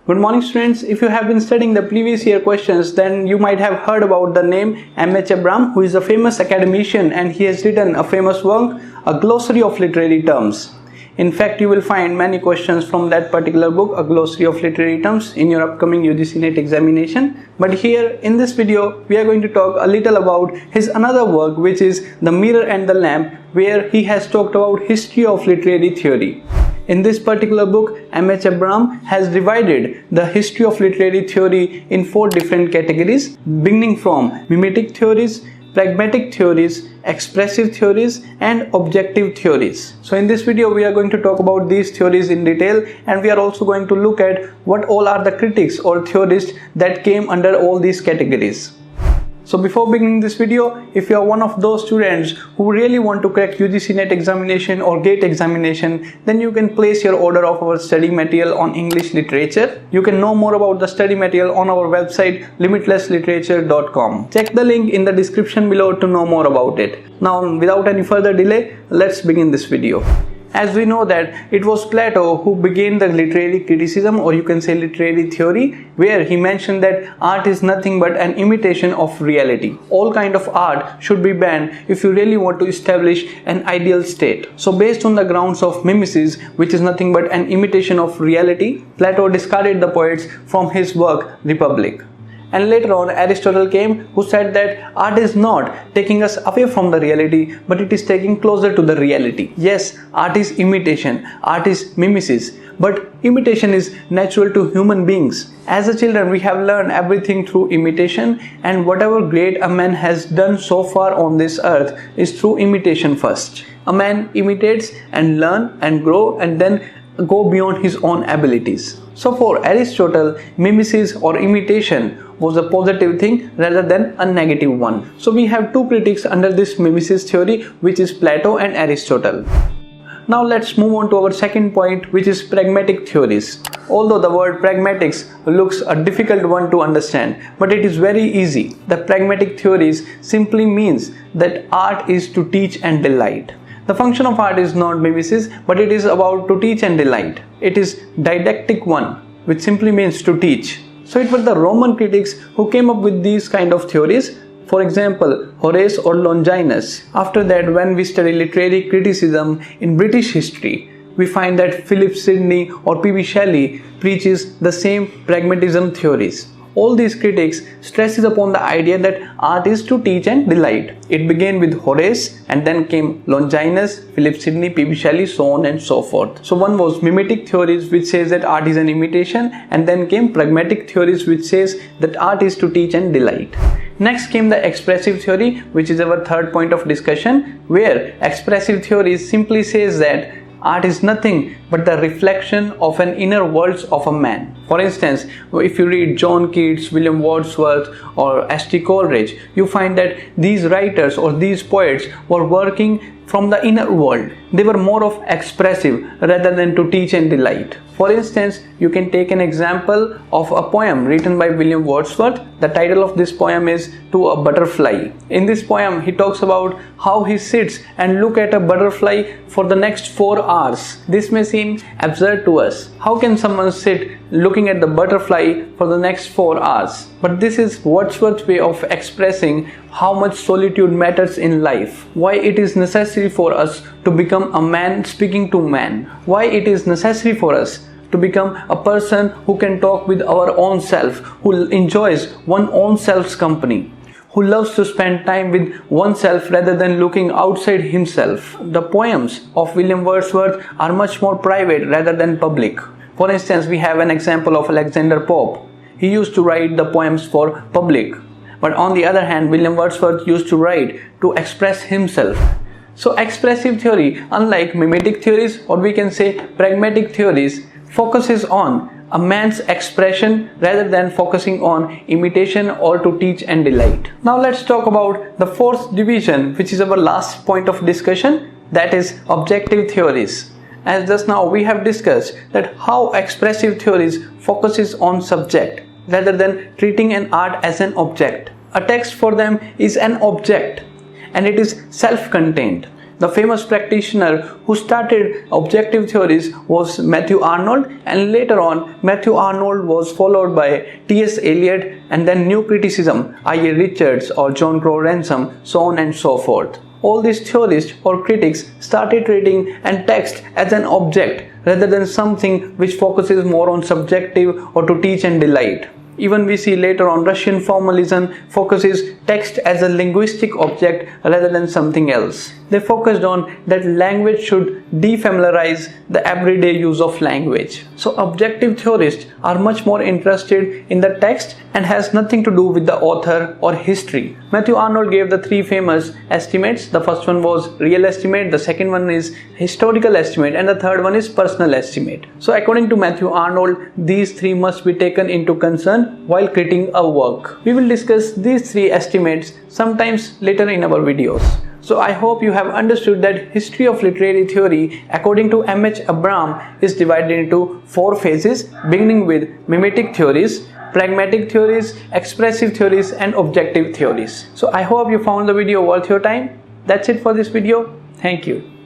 Good morning students. If you have been studying the previous year questions, then you might have heard about the name M.H. Abram, who is a famous academician, and he has written a famous work, A Glossary of Literary Terms. In fact, you will find many questions from that particular book, A Glossary of Literary Terms, in your upcoming UGC NET examination. But here in this video, we are going to talk a little about his another work, which is The Mirror and the Lamp, where he has talked about history of literary theory. In this particular book, M.H. Abram has divided the history of literary theory in 4 different categories, beginning from mimetic theories, pragmatic theories, expressive theories, and objective theories. So in this video, we are going to talk about these theories in detail, and we are also going to look at what all are the critics or theorists that came under all these categories. So before beginning this video, if you are one of those students who really want to crack UGC NET examination or GATE examination, then you can place your order of our study material on English literature. You can know more about the study material on our website limitlessliterature.com. Check the link in the description below to know more about it. Now, without any further delay, let's begin this video. As we know that it was Plato who began the literary criticism, or you can say literary theory, where he mentioned that art is nothing but an imitation of reality. All kind of art should be banned if you really want to establish an ideal state. So based on the grounds of mimesis, which is nothing but an imitation of reality, Plato discarded the poets from his work Republic. And later on, Aristotle came, who said that art is not taking us away from the reality, but it is taking closer to the reality. Yes, art is imitation, art is mimesis, but imitation is natural to human beings. As a children, we have learned everything through imitation, and whatever great a man has done so far on this earth is through imitation first. A man imitates and learn and grow and then go beyond his own abilities. So for Aristotle, mimesis or imitation was a positive thing rather than a negative one. So we have 2 critics under this mimesis theory, which is Plato and Aristotle. Now let's move on to our second point, which is pragmatic theories. Although the word pragmatics looks a difficult one to understand, but it is very easy. The pragmatic theories simply means that art is to teach and delight. The function of art is not mimesis, but it is about to teach and delight. It is didactic one, which simply means to teach. So it was the Roman critics who came up with these kind of theories. For example, Horace or Longinus. After that, when we study literary criticism in British history, we find that Philip Sidney or P.B. Shelley preaches the same pragmatism theories. All these critics stresses upon the idea that art is to teach and delight. It began with Horace, and then came Longinus, Philip Sidney, P.B. Shelley, so on and so forth. So one was mimetic theories, which says that art is an imitation, and then came pragmatic theories, which says that art is to teach and delight. Next came the expressive theory, which is our third point of discussion, where expressive theory simply says that art is nothing but the reflection of an inner world of a man. For instance, if you read John Keats, William Wordsworth, or S.T. Coleridge, you find that these writers or these poets were working from the inner world. They were more of expressive rather than to teach and delight. For instance, you can take an example of a poem written by William Wordsworth. The title of this poem is To a Butterfly. In this poem, he talks about how he sits and looks at a butterfly for the next 4 hours. This may seem absurd to us. How can someone sit looking at the butterfly for the next 4 hours? But this is Wordsworth's way of expressing how much solitude matters in life. Why it is necessary for us to become a man speaking to man. Why it is necessary for us to become a person who can talk with our own self, who enjoys one's own self's company, who loves to spend time with oneself rather than looking outside himself. The poems of William Wordsworth are much more private rather than public. For instance, we have an example of Alexander Pope. He used to write the poems for public. But on the other hand, William Wordsworth used to write to express himself. So expressive theory, unlike mimetic theories, or we can say pragmatic theories, focuses on a man's expression rather than focusing on imitation or to teach and delight. Now let's talk about the 4th division, which is our last point of discussion, that is objective theories. As just now we have discussed that how expressive theories focuses on subject rather than treating an art as an object. A text for them is an object and it is self-contained. The famous practitioner who started objective theories was Matthew Arnold, and later on Matthew Arnold was followed by T.S. Eliot, and then new criticism, I.A. Richards or John Crowe Ransom, so on and so forth. All these theorists or critics started treating a text as an object rather than something which focuses more on subjective or to teach and delight. Even we see later on Russian formalism focuses text as a linguistic object rather than something else. They focused on that language should defamiliarize the everyday use of language. So objective theorists are much more interested in the text and has nothing to do with the author or history. Matthew Arnold gave the three famous estimates. The first one was real estimate, the second one is historical estimate, and the third one is personal estimate. So according to Matthew Arnold, these three must be taken into concern while creating a work. We will discuss these three estimates sometimes later in our videos. So I hope you have understood that history of literary theory according to M.H. Abram is divided into four phases, beginning with mimetic theories, pragmatic theories, expressive theories, and objective theories. So I hope you found the video worth your time. That's it for this video. Thank you.